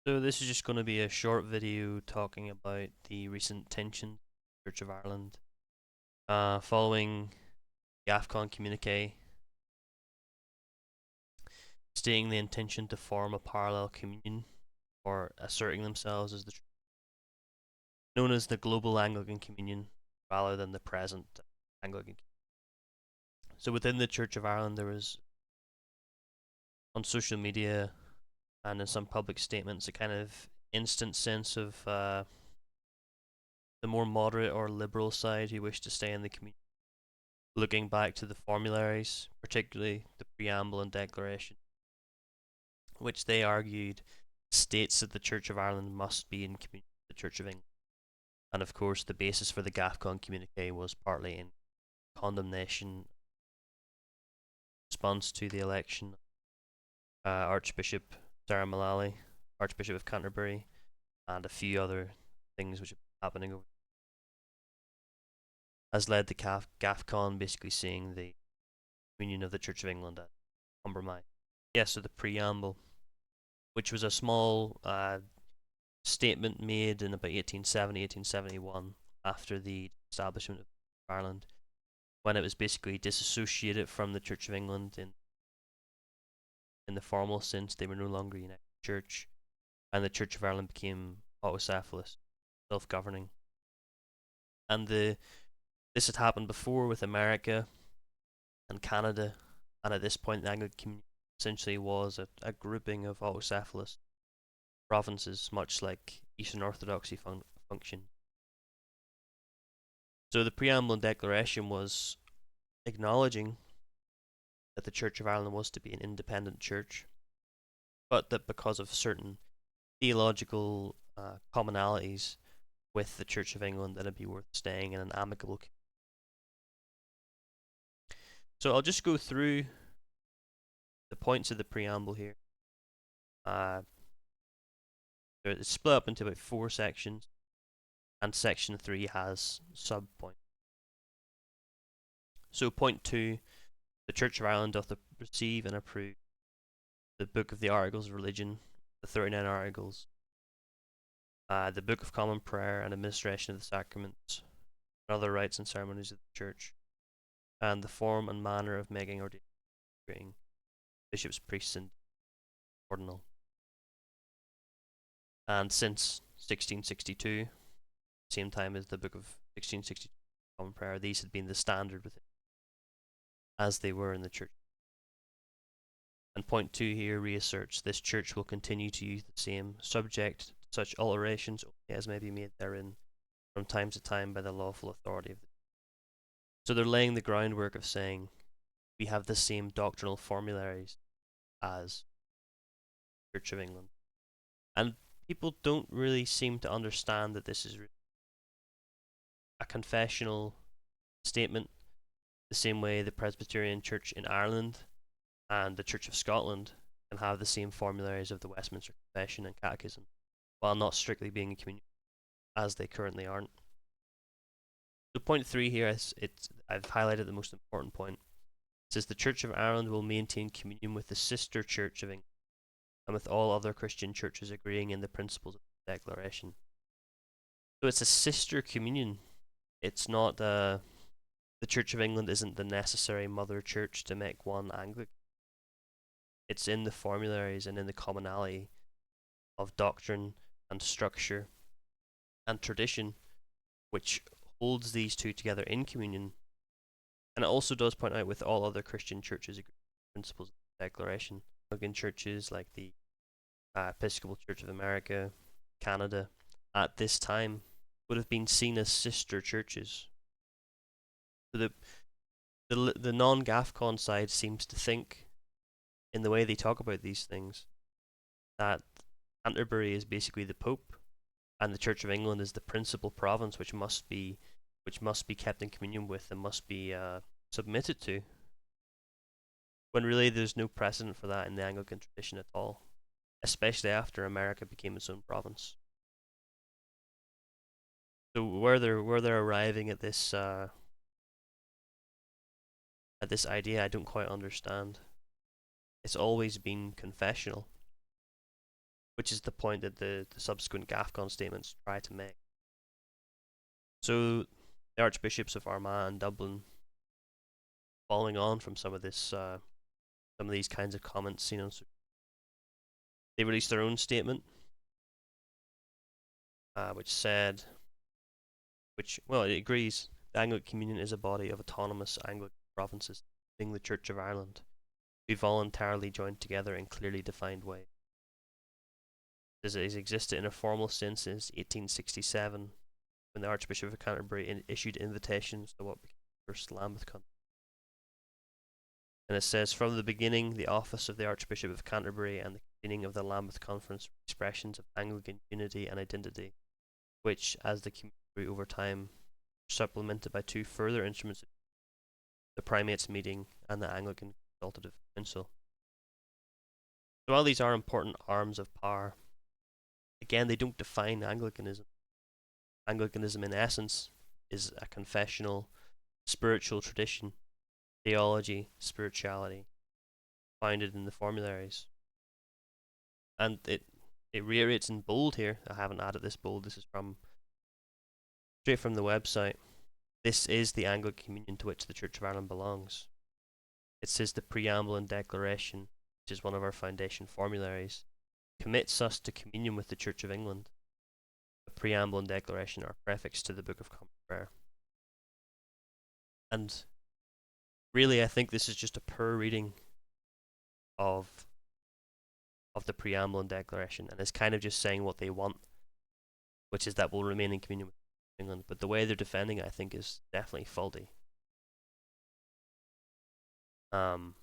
So this is just going to be a short video talking about the recent tensions in the Church of Ireland following the GAFCON communique stating the intention to form a parallel communion or asserting themselves as known as the Global Anglican Communion rather than the present Anglican Communion. So within the Church of Ireland there was on social media and in some public statements a kind of instant sense of the more moderate or liberal side who wish to stay in the communion looking back to the formularies, particularly the Preamble and Declaration, which they argued states that the Church of Ireland must be in communion with the Church of England. And of course, the basis for the GAFCON communique was partly in condemnation response to the election Archbishop Sarah Mullally, Archbishop of Canterbury, and a few other things which have been happening over has led to GAFCON basically seeing the communion of the Church of England as compromised. Yes, so the preamble, which was a small statement made in about 1870, 1871, after the establishment of Ireland, when it was basically disassociated from the Church of England in the formal sense. They were no longer a united church, and the Church of Ireland became autocephalous, self-governing. And this had happened before with America and Canada, and at this point the Anglican community essentially was a grouping of autocephalous provinces, much like Eastern Orthodoxy function. So the Preamble and Declaration was acknowledging that the Church of Ireland was to be an independent church, but that because of certain theological commonalities with the Church of England, that it'd be worth staying in an amicable. So I'll just go through the points of the preamble here. It's split up into about 4 sections, and section 3 has sub-points. So point 2, the Church of Ireland doth receive and approve the Book of the Articles of Religion, the 39 Articles, the Book of Common Prayer and Administration of the Sacraments, and other rites and ceremonies of the Church, and the form and manner of making ordaining bishops, priests, and Ordinal. And since 1662, same time as the Book of 1662 Common Prayer, these had been the standard within, as they were in the Church. And point 2 here reasserts this Church will continue to use the same, subject to such alterations as may be made therein from time to time by the lawful authority of the. So they're laying the groundwork of saying we have the same doctrinal formularies as Church of England. And people don't really seem to understand that this is a confessional statement, the same way the Presbyterian Church in Ireland and the Church of Scotland can have the same formularies of the Westminster Confession and Catechism, while not strictly being a communion, as they currently aren't. So point 3 here, I've highlighted the most important point. It says the Church of Ireland will maintain communion with the sister Church of England, and with all other Christian churches agreeing in the principles of the Declaration. So it's a sister communion. It's not the Church of England isn't the necessary mother church to make one Anglican. It's in the formularies and in the commonality of doctrine and structure and tradition, which holds these two together in communion. And it also does point out with all other Christian churches agree on the principles of the Declaration. Anglican churches like the Episcopal Church of America, Canada, at this time would have been seen as sister churches. So the non-GAFCON side seems to think, in the way they talk about these things, that Canterbury is basically the Pope, and the Church of England is the principal province which must be kept in communion with and must be submitted to. When really there's no precedent for that in the Anglican tradition at all, especially after America became its own province. So where they're arriving at this idea, I don't quite understand. It's always been confessional. which is the point that the subsequent GAFCON statements try to make. So the Archbishops of Armagh and Dublin, following on from some of this, some of these kinds of comments, they released their own statement, which said, it agrees the Anglican Communion is a body of autonomous Anglican provinces, including the Church of Ireland, who voluntarily joined together in clearly defined ways. It has existed in a formal sense since 1867, when the Archbishop of Canterbury issued invitations to what became the First Lambeth Conference. And it says, from the beginning, the office of the Archbishop of Canterbury and the convening of the Lambeth Conference were expressions of Anglican unity and identity, which, as the community grew over time, were supplemented by two further instruments, the Primates Meeting and the Anglican Consultative Council. So while these are important arms of power, again, they don't define Anglicanism. Anglicanism, in essence, is a confessional, spiritual tradition, theology, spirituality, founded in the formularies. And it reiterates in bold here. I haven't added this bold. This is straight from the website. This is the Anglican Communion to which the Church of Ireland belongs. It says the Preamble Declaration, which is one of our foundation formularies, commits us to communion with the Church of England. The Preamble and Declaration are prefixed to the Book of Common Prayer. And really, I think this is just a poor reading of the Preamble and Declaration, and it's kind of just saying what they want, which is that we'll remain in communion with England. But the way they're defending it, I think, is definitely faulty. And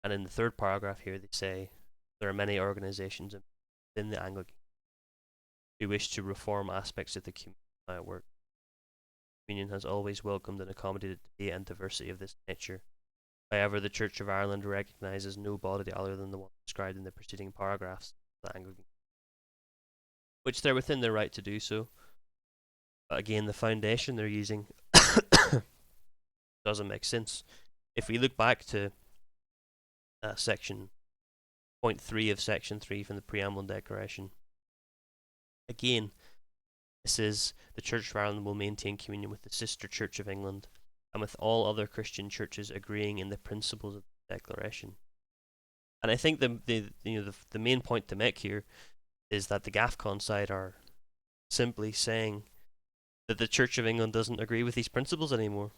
in the third paragraph here, they say there are many organisations within the Anglican who wish to reform aspects of the communion at work. The Communion has always welcomed and accommodated debate and diversity of this nature. However, the Church of Ireland recognises no body other than the one described in the preceding paragraphs of the Anglican, which they're within their right to do so. But again, the foundation they're using doesn't make sense. If we look back to section point 3 of section 3 from the Preamble Declaration, again, it says the Church of Ireland will maintain communion with the sister Church of England and with all other Christian churches agreeing in the principles of the Declaration. And I think the main point to make here is that the GAFCON side are simply saying that the Church of England doesn't agree with these principles anymore,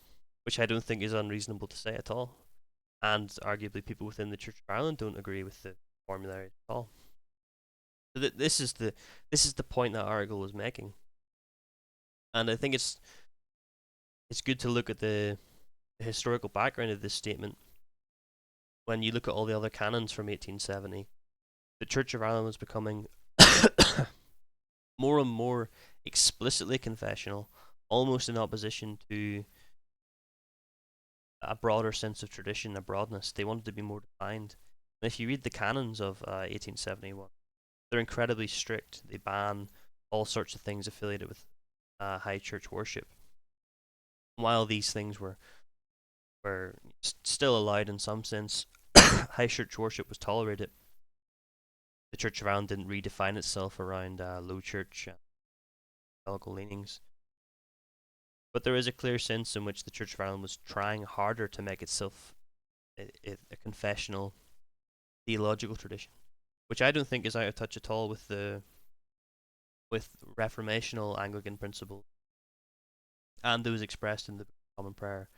which I don't think is unreasonable to say at all. And arguably people within the Church of Ireland don't agree with the formulary at all. So this is the point that article was making. And I think it's good to look at the historical background of this statement. When you look at all the other canons from 1870, the Church of Ireland was becoming more and more explicitly confessional, almost in opposition to a broader sense of tradition, a broadness. They wanted to be more defined. And if you read the canons of 1871, they're incredibly strict. They ban all sorts of things affiliated with high church worship. While these things were still allowed in some sense, high church worship was tolerated. The Church of Ireland didn't redefine itself around low church evangelical leanings. But there is a clear sense in which the Church of Ireland was trying harder to make itself a confessional theological tradition, which I don't think is out of touch at all with reformational Anglican principles and those expressed in the Common Prayer,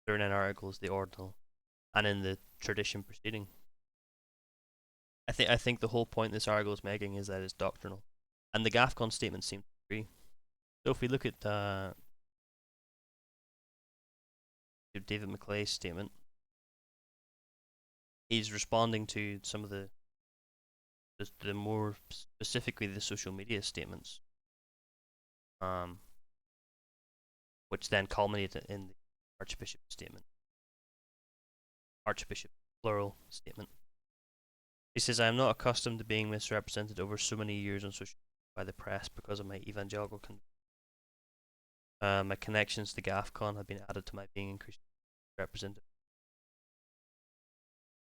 39 articles, the Ordinal, and in the tradition preceding. I think the whole point this article is making is that it's doctrinal, and the GAFCON statement seems to agree. So if we look at David McClay's statement, he's responding to some of the more specifically the social media statements, which then culminated in the Archbishop statement, Archbishop plural statement. He says, I am not accustomed to being misrepresented over so many years on social media by the press because of my evangelical my connections to GAFCON have been added to my being increasingly represented.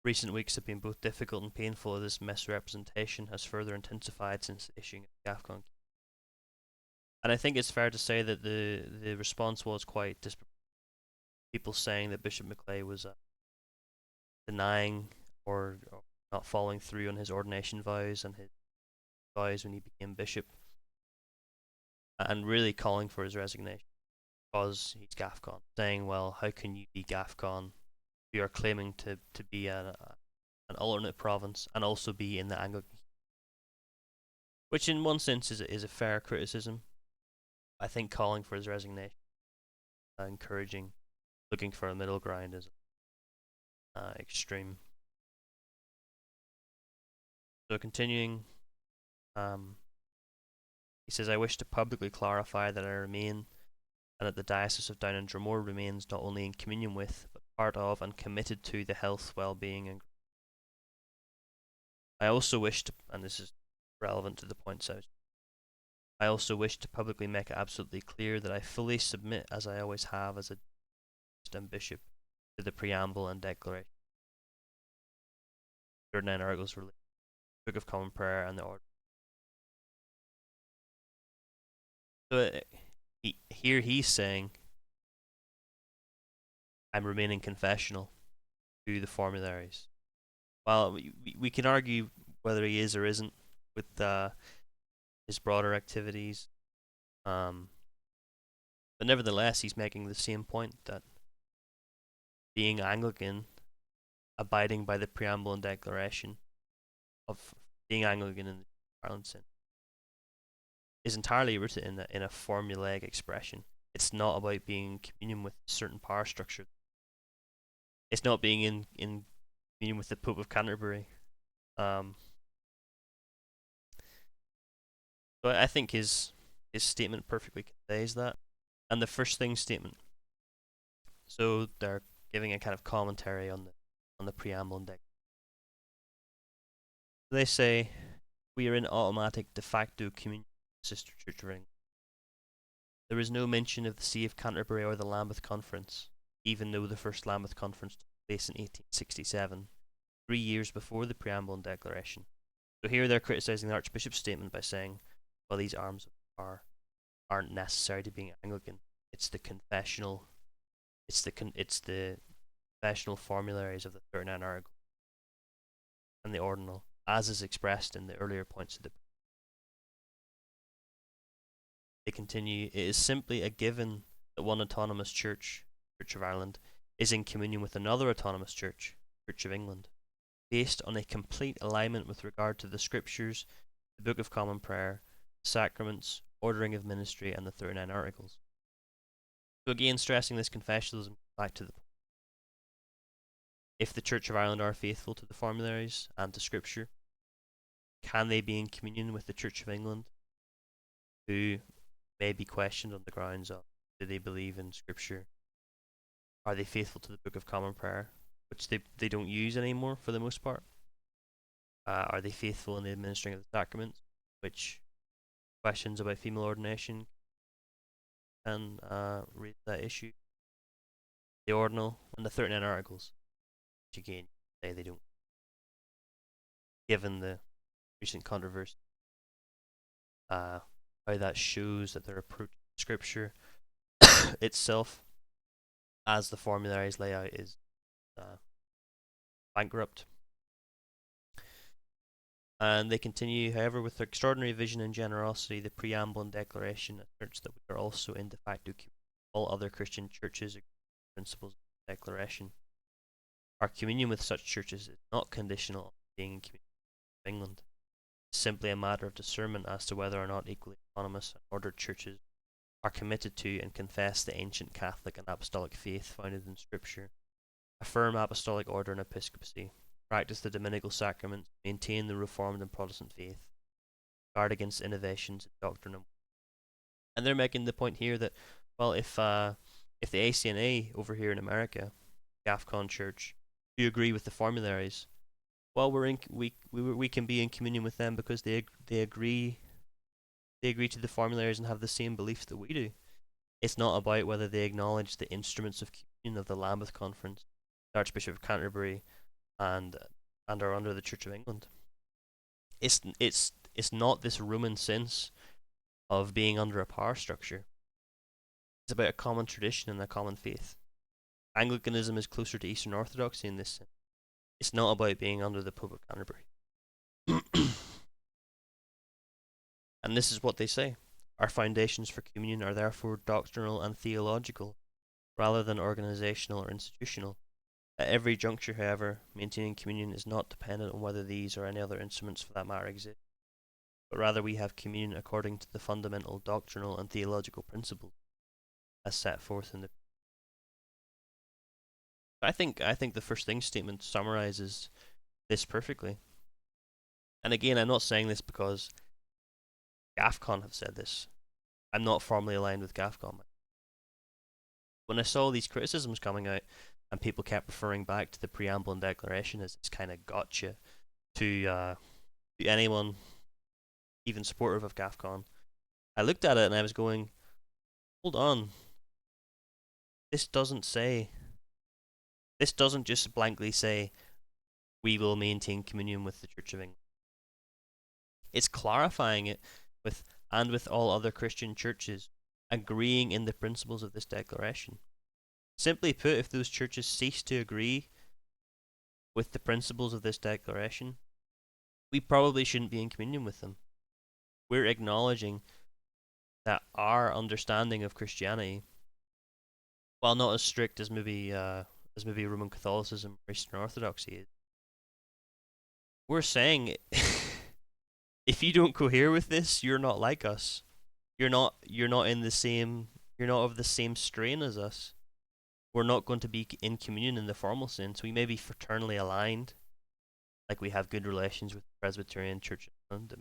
Recent weeks have been both difficult and painful as this misrepresentation has further intensified since the issuing of the GAFCON. And I think it's fair to say that the response was quite disproportionate. People saying that Bishop McClay was denying or not following through on his ordination vows and his vows when he became bishop, and really calling for his resignation because he's GAFCON, saying, well, how can you be GAFCON? You are claiming to be an alternate province and also be in the Anglican, which in one sense is a fair criticism. I think calling for his resignation, encouraging, looking for a middle ground is extreme. So continuing, he says, I wish to publicly clarify that I remain and that the Diocese of Down and Dromore remains not only in communion with, but part of and committed to the health, well-being and I also wish to, and this is relevant to the points I also wish to publicly make it absolutely clear that I fully submit, as I always have as a bishop, to the Preamble and Declaration. 39 Articles related to the Book of Common Prayer and the Ordinal. So here he's saying, I'm remaining confessional to the formularies. Well, we can argue whether he is or isn't with his broader activities, but nevertheless he's making the same point that being Anglican, abiding by the Preamble and Declaration of being Anglican in the Ireland sense, is entirely rooted in a formulaic expression. It's not about being in communion with a certain power structure. It's not being in communion with the Pope of Canterbury. So I think his statement perfectly conveys that. And the first thing statement. So they're giving a kind of commentary on the Preamble and Declaration. They say, we are in automatic de facto communion with the Sister Church of England. There is no mention of the See of Canterbury or the Lambeth Conference, even though the first Lambeth Conference took place in 1867, 3 years before the Preamble and Declaration. So here they're criticising the Archbishop's statement by saying, well, these arms aren't necessary to being Anglican. It's the confessional, it's the confessional formularies of the 39 Articles and the Ordinal, as is expressed in the earlier points of the. They continue, it is simply a given that one autonomous church, Church of Ireland, is in communion with another autonomous church, Church of England, based on a complete alignment with regard to the Scriptures, the Book of Common Prayer, sacraments, ordering of ministry, and the 39 Articles. So again, stressing this confessionalism back to the point. If the Church of Ireland are faithful to the formularies and to Scripture, can they be in communion with the Church of England, who may be questioned on the grounds of, do they believe in Scripture? Are they faithful to the Book of Common Prayer, which they don't use anymore for the most part? Are they faithful in the administering of the sacraments, which questions about female ordination can raise that issue? The Ordinal and the 39 Articles, which again say they don't, given the recent controversy. How that shows that they're approaching Scripture itself, as the formularies layout is bankrupt. And they continue, however, with extraordinary vision and generosity, the Preamble and Declaration asserts that we are also in de facto communion with all other Christian churches agree with the principles of the Declaration. Our communion with such churches is not conditional on being in communion with England. It's simply a matter of discernment as to whether or not equally autonomous and ordered churches are committed to and confess the ancient Catholic and Apostolic faith founded in Scripture, affirm Apostolic order and episcopacy, practice the dominical sacraments, maintain the Reformed and Protestant faith, guard against innovations in doctrine. And they're making the point here that, well, if the ACNA over here in America, GAFCON Church, do agree with the formularies, well, we can be in communion with them because they agree to the formularies and have the same beliefs that we do. It's not about whether they acknowledge the instruments of communion of the Lambeth Conference, the Archbishop of Canterbury, and are under the Church of England. It's not this Roman sense of being under a power structure. It's about a common tradition and a common faith. Anglicanism is closer to Eastern Orthodoxy in this sense. It's not about being under the Pope of Canterbury. And this is what they say. Our foundations for communion are therefore doctrinal and theological, rather than organizational or institutional. At every juncture, however, maintaining communion is not dependent on whether these or any other instruments for that matter exist, but rather we have communion according to the fundamental doctrinal and theological principles as set forth in the. I think the first thing statement summarizes this perfectly. And again, I'm not saying this because GAFCON have said this. I'm not formally aligned with GAFCON. When I saw these criticisms coming out, and people kept referring back to the Preamble Declaration as this kind of gotcha to anyone even supportive of GAFCON, I looked at it and I was going, hold on. This doesn't just blankly say, we will maintain communion with the Church of England. It's clarifying it with all other Christian churches agreeing in the principles of this declaration. Simply put, if those churches cease to agree with the principles of this declaration, we probably shouldn't be in communion with them. We're acknowledging that our understanding of Christianity, while not as strict as maybe Roman Catholicism or Eastern Orthodoxy is, we're saying if you don't cohere with this, you're not like us. You're not of the same strain as us. We're not going to be in communion in the formal sense. We may be fraternally aligned, like we have good relations with the Presbyterian Church in Ireland, the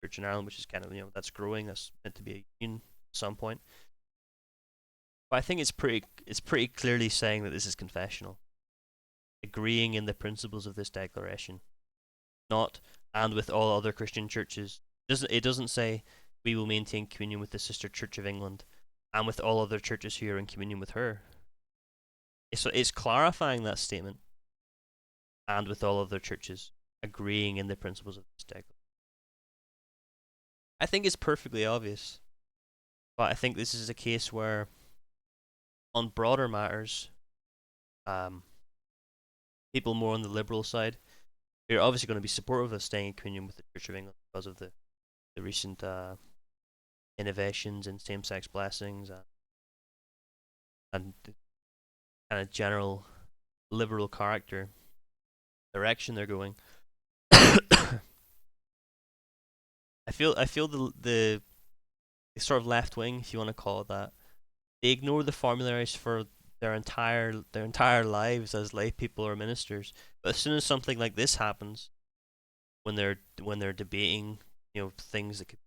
Church in Ireland, which is kind of, that's growing. That's meant to be a union at some point. But I think it's pretty clearly saying that this is confessional, agreeing in the principles of this declaration, not and with all other Christian churches. It doesn't say we will maintain communion with the sister Church of England and with all other churches who are in communion with her. It's clarifying that statement, and with all other churches agreeing in the principles of this declaration. I think it's perfectly obvious, but I think this is a case where, on broader matters, people more on the liberal side, they're obviously going to be supportive of staying in communion with the Church of England because of the recent innovations in same-sex blessings and the kind of general liberal character direction they're going. I feel the sort of left wing, if you want to call it that, they ignore the formularies for their entire lives as lay people or ministers. But as soon as something like this happens, when they're debating, things that could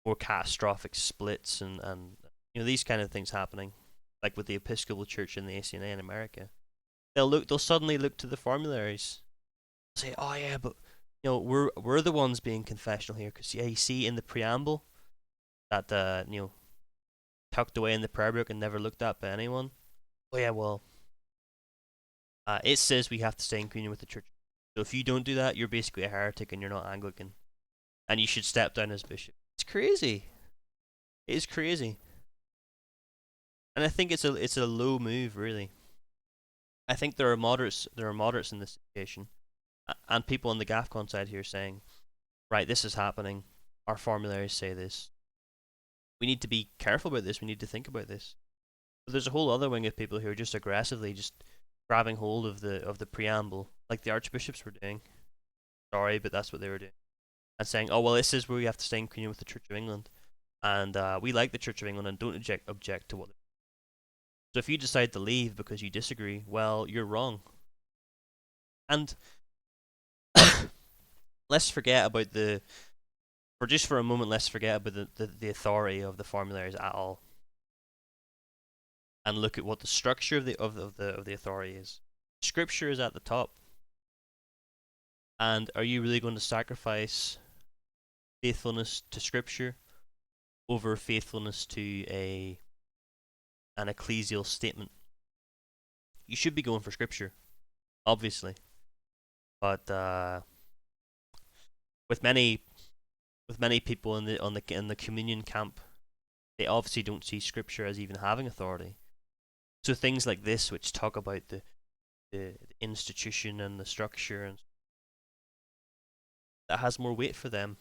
more catastrophic splits and these kind of things happening, like with the Episcopal Church and the ACNA in America, they'll suddenly look to the formularies, say, oh yeah, but we're the ones being confessional here, because you see in the preamble that tucked away in the prayer book and never looked at by anyone. Oh yeah, well, it says we have to stay in communion with the church. So if you don't do that, you're basically a heretic and you're not Anglican, and you should step down as bishop. It's crazy. It is crazy, and I think it's a low move, really. I think there are moderates in this situation, and people on the GAFCON side here saying, right, this is happening. Our formularies say this. We need to be careful about this. We need to think about this. But there's a whole other wing of people who are just aggressively just grabbing hold of the preamble, like the Archbishops were doing. Sorry, but that's what they were doing, and saying, oh well, this is where we have to stay in communion with the Church of England, and we like the Church of England and don't object to what. So if you decide to leave because you disagree, well, you're wrong. And let's forget about for a moment, let's forget about the authority of the formularies at all, and look at what the structure of the authority is. Scripture is at the top, and are you really going to sacrifice faithfulness to Scripture over faithfulness to an ecclesial statement? You should be going for Scripture. obviously. But with many people in the communion camp, they obviously don't see Scripture as even having authority. So things like this, which talk about the institution and the structure, and that has more weight for them.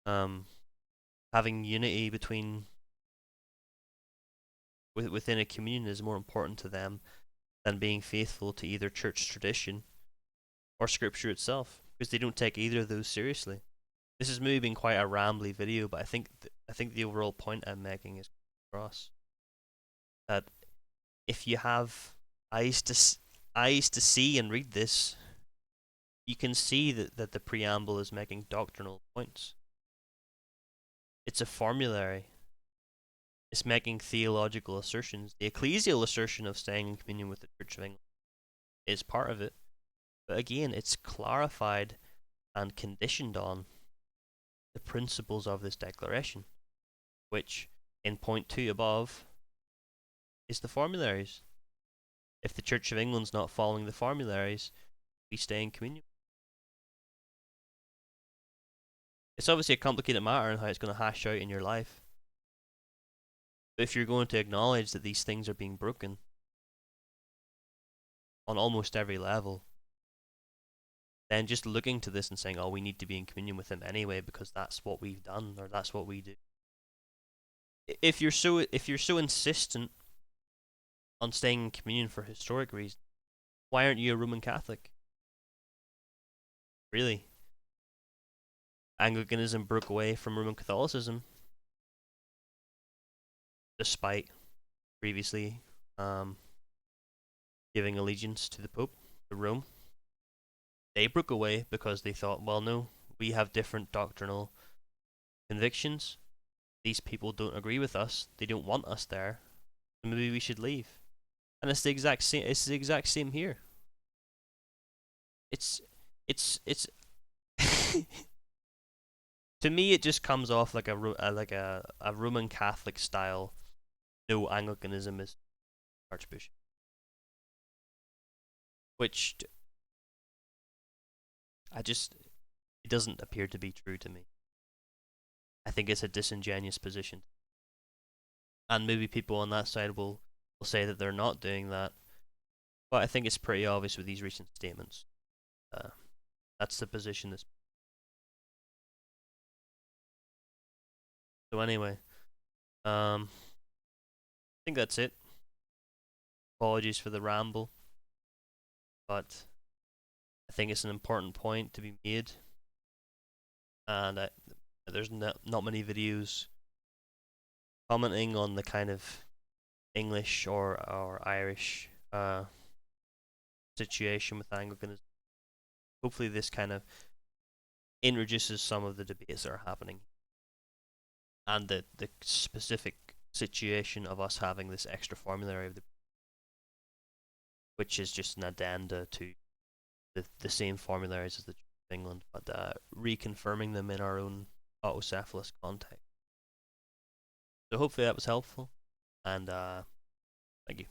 Having unity within a communion is more important to them than being faithful to either church tradition or Scripture itself, because they don't take either of those seriously. This has maybe been quite a rambly video, but I think the overall point I'm making is across that if you have eyes to see and read this, you can see that the preamble is making doctrinal points. It's a formulary. It's making theological assertions. The ecclesial assertion of staying in communion with the Church of England is part of it. But again, it's clarified and conditioned on the principles of this declaration, which, in point 2 above, is the formularies. If the Church of England's not following the formularies, we stay in communion. It's obviously a complicated matter and how it's going to hash out in your life. But if you're going to acknowledge that these things are being broken on almost every level, then just looking to this and saying, oh, we need to be in communion with him anyway because that's what we've done or that's what we do. If you're so insistent on staying in communion for historic reasons, why aren't you a Roman Catholic? Really? Anglicanism broke away from Roman Catholicism despite previously giving allegiance to the Pope, to Rome. They broke away because they thought, well, no, we have different doctrinal convictions. These people don't agree with us. They don't want us there. Maybe we should leave. And it's the exact same. It's the exact same here. It's to me, it just comes off like a Roman Catholic style. No, Anglicanism is Archbishop, which it doesn't appear to be true to me. I think it's a disingenuous position, and maybe people on that side will say that they're not doing that, but I think it's pretty obvious with these recent statements. That's the position. So anyway, I think that's it. Apologies for the ramble, but I think it's an important point to be made, and there's not many videos commenting on the kind of English or Irish situation with Anglicanism. Hopefully, this kind of introduces some of the debates that are happening and the specific situation of us having this extra formulary of which is just an addenda to the same formularies as the Church of England, but reconfirming them in our own autocephalous context. So hopefully that was helpful, and thank you.